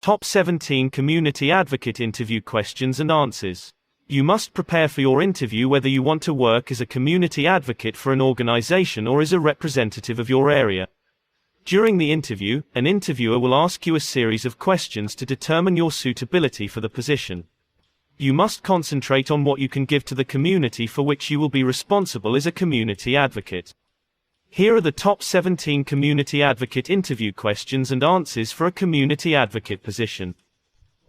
Top 17 Community Advocate Interview Questions and Answers. You must prepare for your interview whether you want to work as a community advocate for an organization or as a representative of your area. During the interview, an interviewer will ask you a series of questions to determine your suitability for the position. You must concentrate on what you can give to the community for which you will be responsible as a community advocate. Here are the top 17 community advocate interview questions and answers for a community advocate position.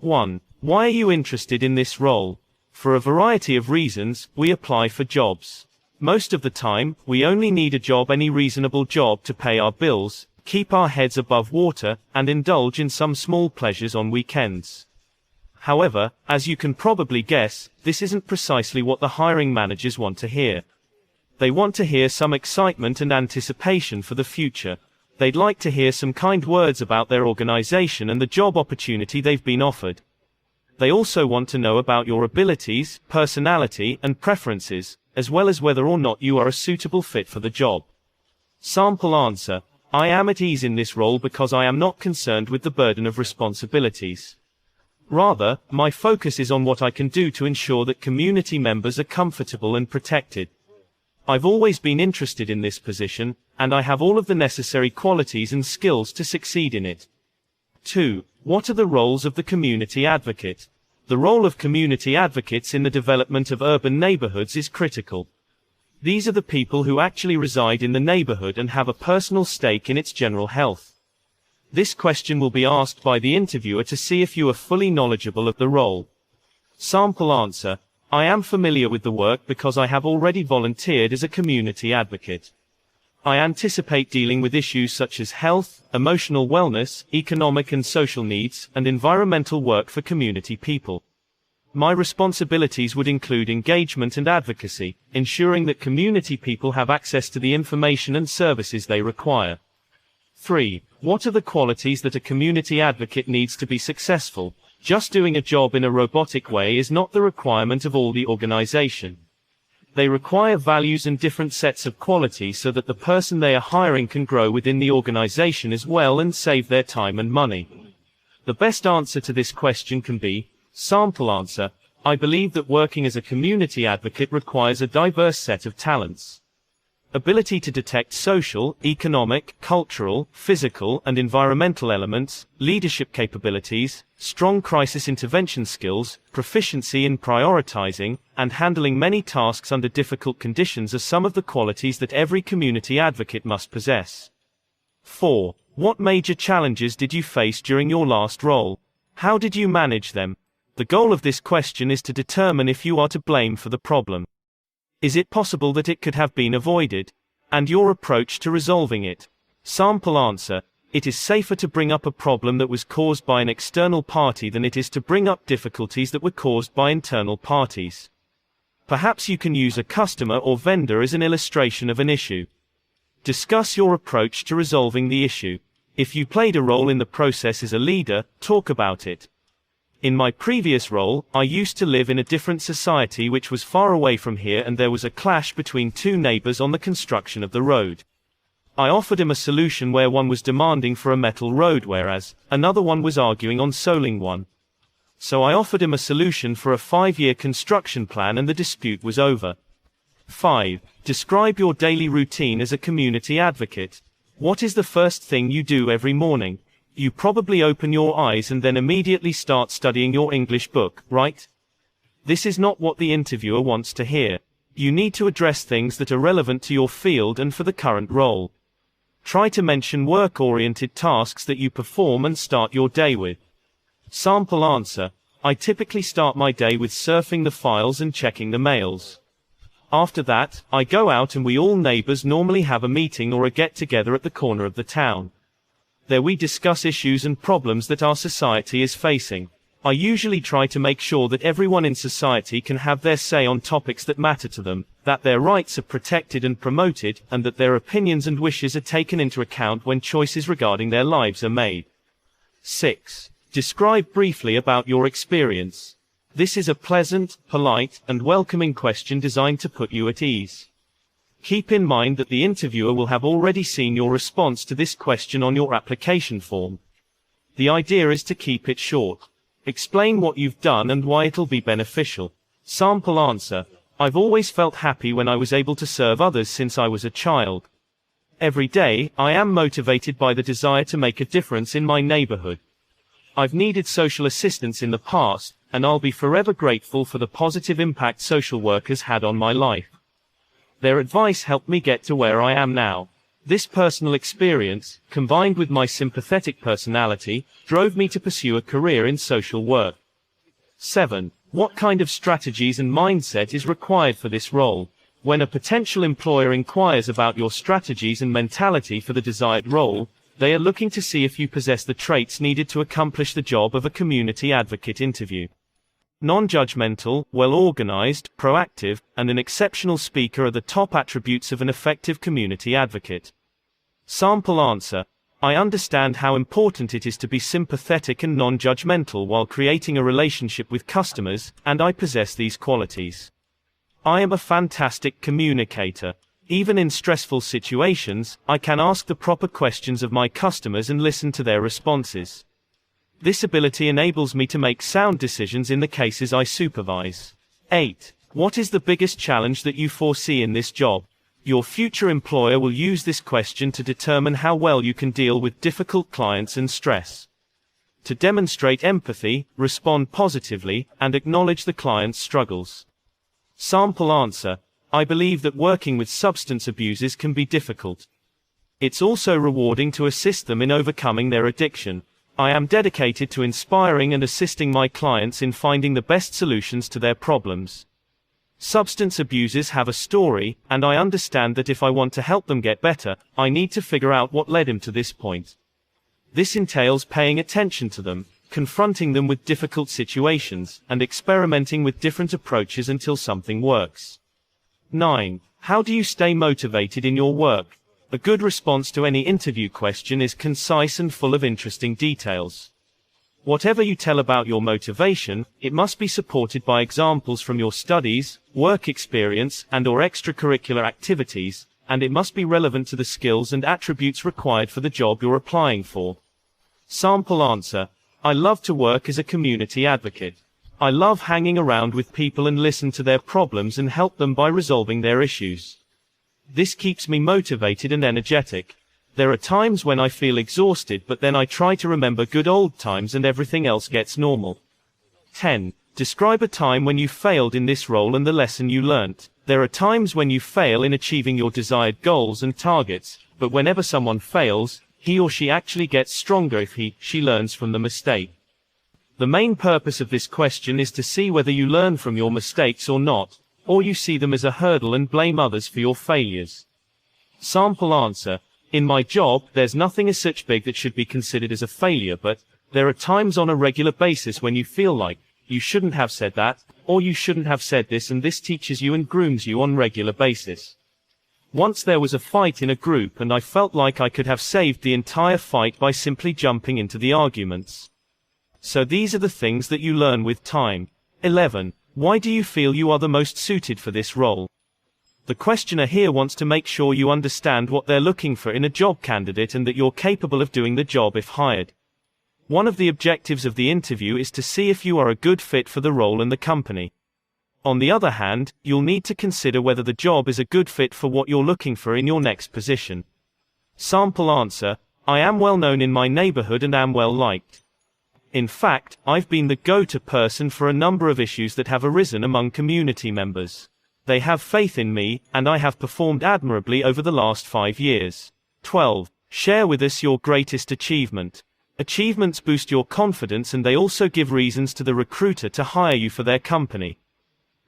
1. Why are you interested in this role? For a variety of reasons, we apply for jobs. Most of the time, we only need a job, any reasonable job, to pay our bills, keep our heads above water, and indulge in some small pleasures on weekends. However, as you can probably guess, this isn't precisely what the hiring managers want to hear. They want to hear some excitement and anticipation for the future. They'd like to hear some kind words about their organization and the job opportunity they've been offered. They also want to know about your abilities, personality, and preferences, as well as whether or not you are a suitable fit for the job. Sample answer: I am at ease in this role because I am not concerned with the burden of responsibilities. Rather, my focus is on what I can do to ensure that community members are comfortable and protected. I've always been interested in this position, and I have all of the necessary qualities and skills to succeed in it. 2. What are the roles of the community advocate? The role of community advocates in the development of urban neighborhoods is critical. These are the people who actually reside in the neighborhood and have a personal stake in its general health. This question will be asked by the interviewer to see if you are fully knowledgeable of the role. Sample answer: I am familiar with the work because I have already volunteered as a community advocate. I anticipate dealing with issues such as health, emotional wellness, economic and social needs, and environmental work for community people. My responsibilities would include engagement and advocacy, ensuring that community people have access to the information and services they require. 3. What are the qualities that a community advocate needs to be successful? Just doing a job in a robotic way is not the requirement of all the organization. They require values and different sets of qualities so that the person they are hiring can grow within the organization as well and save their time and money. The best answer to this question can be: sample answer: I believe that working as a community advocate requires a diverse set of talents. Ability to detect social, economic, cultural, physical, and environmental elements, leadership capabilities, strong crisis intervention skills, proficiency in prioritizing, and handling many tasks under difficult conditions are some of the qualities that every community advocate must possess. 4. What major challenges did you face during your last role? How did you manage them? The goal of this question is to determine if you are to blame for the problem. Is it possible that it could have been avoided? And your approach to resolving it. Sample answer: it is safer to bring up a problem that was caused by an external party than it is to bring up difficulties that were caused by internal parties. Perhaps you can use a customer or vendor as an illustration of an issue. Discuss your approach to resolving the issue. If you played a role in the process as a leader, talk about it. In my previous role, I used to live in a different society which was far away from here, and there was a clash between two neighbors on the construction of the road. I offered him a solution where one was demanding for a metal road whereas another one was arguing on soling one. So I offered him a solution for a 5-year construction plan and the dispute was over. 5. Describe your daily routine as a community advocate. What is the first thing you do every morning? You probably open your eyes and then immediately start studying your English book, right? This is not what the interviewer wants to hear. You need to address things that are relevant to your field and for the current role. Try to mention work-oriented tasks that you perform and start your day with. Sample answer: I typically start my day with surfing the files and checking the mails. After that, I go out and we all neighbors normally have a meeting or a get-together at the corner of the town. There we discuss issues and problems that our society is facing. I usually try to make sure that everyone in society can have their say on topics that matter to them, that their rights are protected and promoted, and that their opinions and wishes are taken into account when choices regarding their lives are made. 6. Describe briefly about your experience. This is a pleasant, polite, and welcoming question designed to put you at ease. Keep in mind that the interviewer will have already seen your response to this question on your application form. The idea is to keep it short. Explain what you've done and why it'll be beneficial. Sample answer. I've always felt happy when I was able to serve others since I was a child. Every day, I am motivated by the desire to make a difference in my neighborhood. I've needed social assistance in the past, and I'll be forever grateful for the positive impact social work has had on my life. Their advice helped me get to where I am now. This personal experience, combined with my sympathetic personality, drove me to pursue a career in social work. 7. What kind of strategies and mindset is required for this role? When a potential employer inquires about your strategies and mentality for the desired role, they are looking to see if you possess the traits needed to accomplish the job of a community advocate interview. Non-judgmental, well-organized, proactive, and an exceptional speaker are the top attributes of an effective community advocate. Sample answer. I understand how important it is to be sympathetic and non-judgmental while creating a relationship with customers, and I possess these qualities. I am a fantastic communicator. Even in stressful situations, I can ask the proper questions of my customers and listen to their responses. This ability enables me to make sound decisions in the cases I supervise. 8. What is the biggest challenge that you foresee in this job? Your future employer will use this question to determine how well you can deal with difficult clients and stress. To demonstrate empathy, respond positively, and acknowledge the client's struggles. Sample answer. I believe that working with substance abusers can be difficult. It's also rewarding to assist them in overcoming their addiction. I am dedicated to inspiring and assisting my clients in finding the best solutions to their problems. Substance abusers have a story, and I understand that if I want to help them get better, I need to figure out what led him to this point. This entails paying attention to them, confronting them with difficult situations, and experimenting with different approaches until something works. 9. How do you stay motivated in your work? A good response to any interview question is concise and full of interesting details. Whatever you tell about your motivation, it must be supported by examples from your studies, work experience, and/or extracurricular activities, and it must be relevant to the skills and attributes required for the job you're applying for. Sample answer. I love to work as a community advocate. I love hanging around with people and listen to their problems and help them by resolving their issues. This keeps me motivated and energetic. There are times when I feel exhausted, but then I try to remember good old times and everything else gets normal. 10. Describe a time when you failed in this role and the lesson you learnt. There are times when you fail in achieving your desired goals and targets, but whenever someone fails, he or she actually gets stronger if she learns from the mistake. The main purpose of this question is to see whether you learn from your mistakes or not, or you see them as a hurdle and blame others for your failures. Sample answer. In my job, there's nothing as such big that should be considered as a failure, but there are times on a regular basis when you feel like, you shouldn't have said that, or you shouldn't have said this, and this teaches you and grooms you on regular basis. Once there was a fight in a group and I felt like I could have saved the entire fight by simply jumping into the arguments. So these are the things that you learn with time. 11. Why do you feel you are the most suited for this role? The questioner here wants to make sure you understand what they're looking for in a job candidate and that you're capable of doing the job if hired. One of the objectives of the interview is to see if you are a good fit for the role and the company. On the other hand, you'll need to consider whether the job is a good fit for what you're looking for in your next position. Sample answer. I am well known in my neighborhood and am well liked. In fact, I've been the go-to person for a number of issues that have arisen among community members. They have faith in me, and I have performed admirably over the last 5 years. 12. Share with us your greatest achievement. Achievements boost your confidence and they also give reasons to the recruiter to hire you for their company.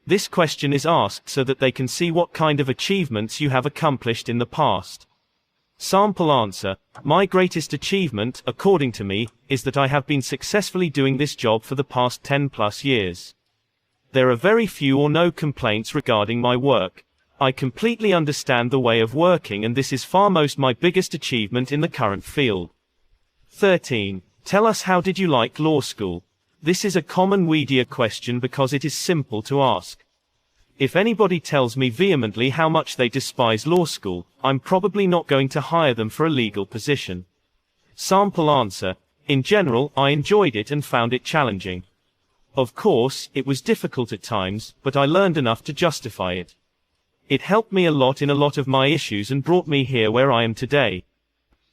This question is asked so that they can see what kind of achievements you have accomplished in the past. Sample answer. My greatest achievement, according to me, is that I have been successfully doing this job for the past 10+ years. There are very few or no complaints regarding my work. I completely understand the way of working and this is far most my biggest achievement in the current field. 13. Tell us, how did you like law school? This is a common media question because it is simple to ask. If anybody tells me vehemently how much they despise law school, I'm probably not going to hire them for a legal position. Sample answer. In general, I enjoyed it and found it challenging. Of course, it was difficult at times, but I learned enough to justify it. It helped me a lot in a lot of my issues and brought me here where I am today.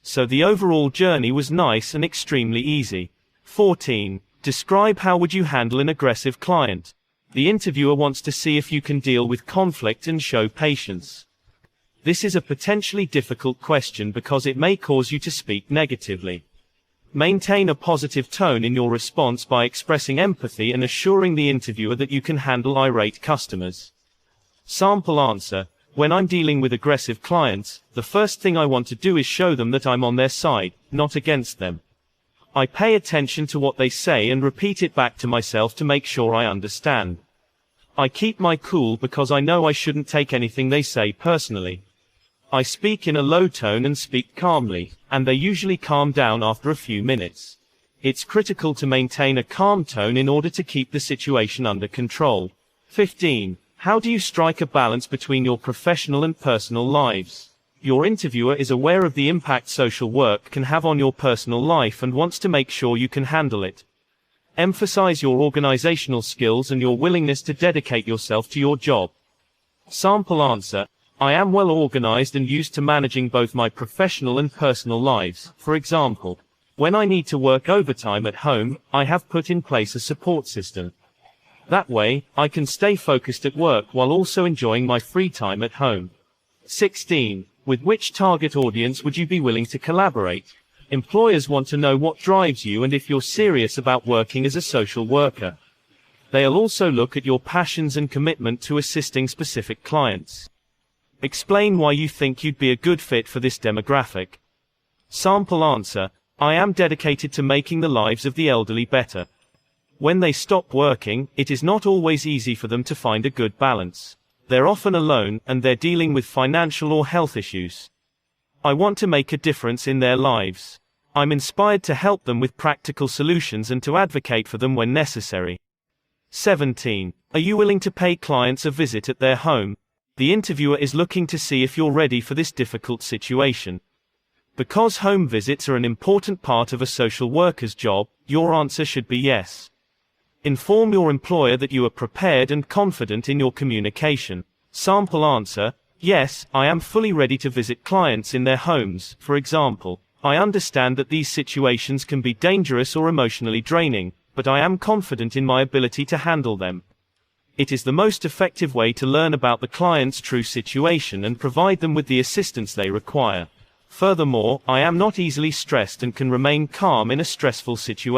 So the overall journey was nice and extremely easy. 14. Describe how would you handle an aggressive client. The interviewer wants to see if you can deal with conflict and show patience. This is a potentially difficult question because it may cause you to speak negatively. Maintain a positive tone in your response by expressing empathy and assuring the interviewer that you can handle irate customers. Sample answer: when I'm dealing with aggressive clients, the first thing I want to do is show them that I'm on their side, not against them. I pay attention to what they say and repeat it back to myself to make sure I understand. I keep my cool because I know I shouldn't take anything they say personally. I speak in a low tone and speak calmly, and they usually calm down after a few minutes. It's critical to maintain a calm tone in order to keep the situation under control. 15. How do you strike a balance between your professional and personal lives? Your interviewer is aware of the impact social work can have on your personal life and wants to make sure you can handle it. Emphasize your organizational skills and your willingness to dedicate yourself to your job. Sample answer: I am well organized and used to managing both my professional and personal lives. For example, when I need to work overtime at home, I have put in place a support system. That way, I can stay focused at work while also enjoying my free time at home. 16. With which target audience would you be willing to collaborate? Employers want to know what drives you and if you're serious about working as a social worker. They'll also look at your passions and commitment to assisting specific clients. Explain why you think you'd be a good fit for this demographic. Sample answer: I am dedicated to making the lives of the elderly better. When they stop working, it is not always easy for them to find a good balance. They're often alone, and they're dealing with financial or health issues. I want to make a difference in their lives. I'm inspired to help them with practical solutions and to advocate for them when necessary. 17. Are you willing to pay clients a visit at their home? The interviewer is looking to see if you're ready for this difficult situation. Because home visits are an important part of a social worker's job, your answer should be yes. Inform your employer that you are prepared and confident in your communication. Sample answer: yes, I am fully ready to visit clients in their homes. For example, I understand that these situations can be dangerous or emotionally draining, but I am confident in my ability to handle them. It is the most effective way to learn about the client's true situation and provide them with the assistance they require. Furthermore, I am not easily stressed and can remain calm in a stressful situation.